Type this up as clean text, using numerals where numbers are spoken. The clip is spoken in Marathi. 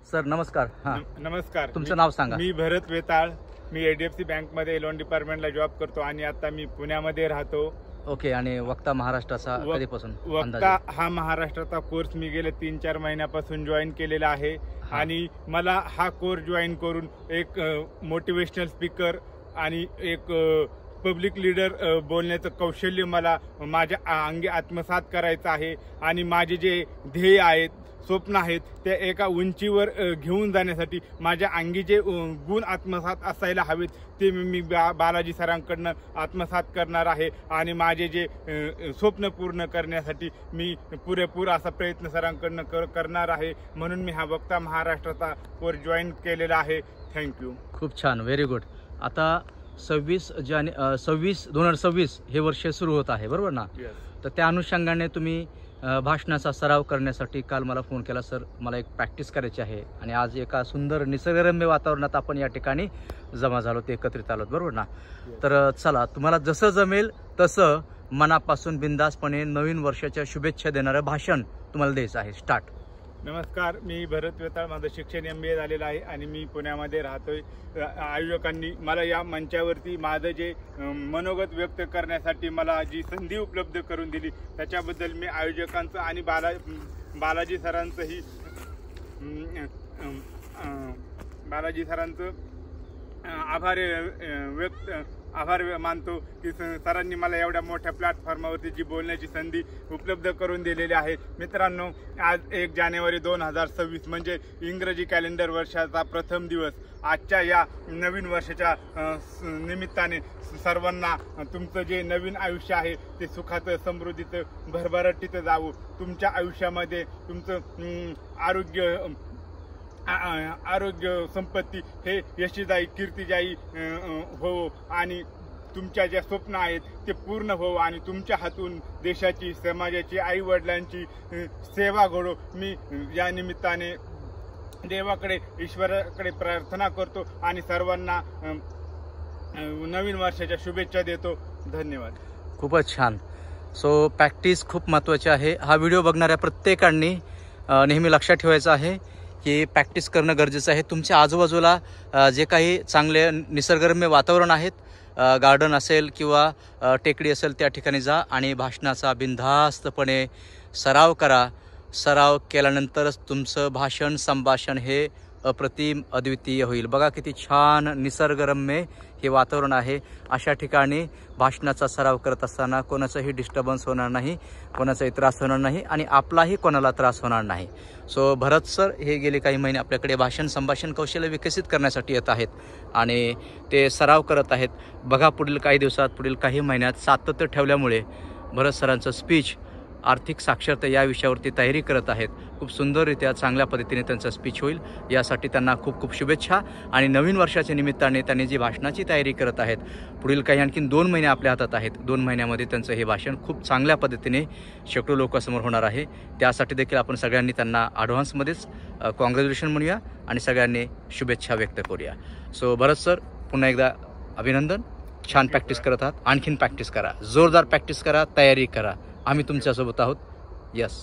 सर नमस्कार. हां नमस्कार. तुमचं नाव सांगा. मी भरत वेताळ. मी ADFC बँकमध्ये लोन डिपार्टमेंटला जॉब करतो आणि आता मी पुण्यामध्ये राहतो. ओके. आणि वक्ता महाराष्ट्राचा कधीपासून? वक्ता हा महाराष्ट्राचा कोर्स मी गेले 3-4 महिन्यापासून जॉईन केलेला आहे आणि मला हा कोर्स जॉईन करून एक मोटिवेशनल स्पीकर आणि एक पब्लिक लीडर बोलण्याचं कौशल्य मला माझ्या अंगी आत्मसात करायचं आहे आणि माझे जे ध्येय आहेत, स्वप्न आहेत, ते एका उंचीवर घेऊन जाण्यासाठी माझ्या अंगी जे गुण आत्मसात असायला हवेत ते मी बालाजी सरांकडनं आत्मसात करणार आहे आणि माझे जे स्वप्न पूर्ण करण्यासाठी मी पुरेपूर असा प्रयत्न सरांकडनं करणार आहे. म्हणून मी हा वक्ता महाराष्ट्राचा कोर्स जॉईन केलेला आहे. थँक्यू. खूप छान. Very good. आता 2026 हे वर्ष सुरू होत आहे, बरोबर ना? तर त्या अनुषंगाने तुम्ही भाषणाचा सराव करण्यासाठी काल मला फोन केला. सर मला एक प्रॅक्टिस करायची आहे आणि आज एका सुंदर निसर्गरम्य वातावरणात आपण या ठिकाणी जमा झालो, ते एकत्रित आलोत, बरोबर ना? तर चला, तुम्हाला जसं जमेल तसं मनापासून बिंदासपणे नवीन वर्षाच्या शुभेच्छा देणारं भाषण तुम्हाला द्यायचं आहे. स्टार्ट. नमस्कार. मी भरत वेताळ. माझं शिक्षण MBA झालेलं आहे आणि मी पुण्यामध्ये राहतोय. आयोजकांनी मला या मंचावरती माझं जे मनोगत व्यक्त करण्यासाठी मला जी संधी उपलब्ध करून दिली त्याच्याबद्दल मी आयोजकांचं आणि बालाजी सरांचं आभार मानतो की सरांनी मला एवढ्या मोठ्या प्लॅटफॉर्मवरती जी बोलण्याची संधी उपलब्ध करून दिलेली आहे. मित्रांनो, आज 1 जानेवारी 2026 म्हणजे इंग्रजी कॅलेंडर वर्षाचा प्रथम दिवस. आजच्या या नवीन वर्षाच्या निमित्ताने सर्वांना तुमचं जे नवीन आयुष्य आहे ते सुखाचं, समृद्धीचं, भरभराटीचं जावं. तुमच्या आयुष्यामध्ये तुमचं आरोग्य, संपत्ती हे यशदायी, कीर्तिदायी हो आणि तुमच्या ज्या स्वप्न आहेत ते पूर्ण हो आणि तुमच्या हातून देशाची, समाजाची, आई वडिलांची सेवा घडो. मी या निमित्ताने देवाकडे, ईश्वराकडे प्रार्थना करतो आणि सर्वांना नवीन वर्षाच्या शुभेच्छा देतो. धन्यवाद. खूपच छान. सो प्रॅक्टिस खूप महत्त्वाची आहे. हा व्हिडिओ बघणाऱ्या प्रत्येकांनी नेहमी लक्षात ठेवायचं आहे की प्रॅक्टिस करणं गरजेचं आहे. तुमच्या आजूबाजूला जे काही चांगले निसर्गरम्य वातावरण आहेत, गार्डन असेल किंवा टेकडी असेल, त्या ठिकाणी जा आणि भाषणाचा बिनधास्तपणे सराव करा. सराव केल्यानंतरच तुमचं भाषण, संभाषण हे अप्रतिम, अद्वितीय होईल. बघा किती छान निसर्गरम्य हे वातावरण आहे. अशा ठिकाणी भाषणाचा सराव करत असताना कोणाचाही डिस्टर्बन्स होणार नाही, कोणाचाही त्रास होणार नाही आणि आपलाही कोणाला त्रास होणार नाही. सो भरत सर हे गेले काही महिने आपल्याकडे भाषण, संभाषण कौशल्य विकसित करण्यासाठी येत आहेत आणि ते सराव करत आहेत. बघा, पुढील काही दिवसात, पुढील काही महिन्यात सातत्य ठेवल्यामुळे भरत सरांचं स्पीच आर्थिक साक्षरता या विषयावरती तयारी करत आहेत. खूप सुंदररित्या, चांगल्या पद्धतीने त्यांचं स्पीच होईल. यासाठी त्यांना खूप खूप शुभेच्छा. आणि नवीन वर्षाच्या निमित्ताने त्यांनी जी भाषणाची तयारी करत आहेत, पुढील काही आणखीन 2 महिने आपल्या हातात आहेत. 2 महिन्यामध्ये त्यांचं हे भाषण खूप चांगल्या पद्धतीने शेकडो लोकांसमोर होणार आहे. त्यासाठी देखील आपण सगळ्यांनी त्यांना ॲडव्हान्समध्येच कॉंग्रॅच्युलेशन म्हणूया आणि सगळ्यांनी शुभेच्छा व्यक्त करूया. सो भरत सर, पुन्हा एकदा अभिनंदन. छान प्रॅक्टिस करत आहात. आणखीन प्रॅक्टिस करा, जोरदार प्रॅक्टिस करा, तयारी करा. आम्ही तुमच्यासोबत आहोत. यस.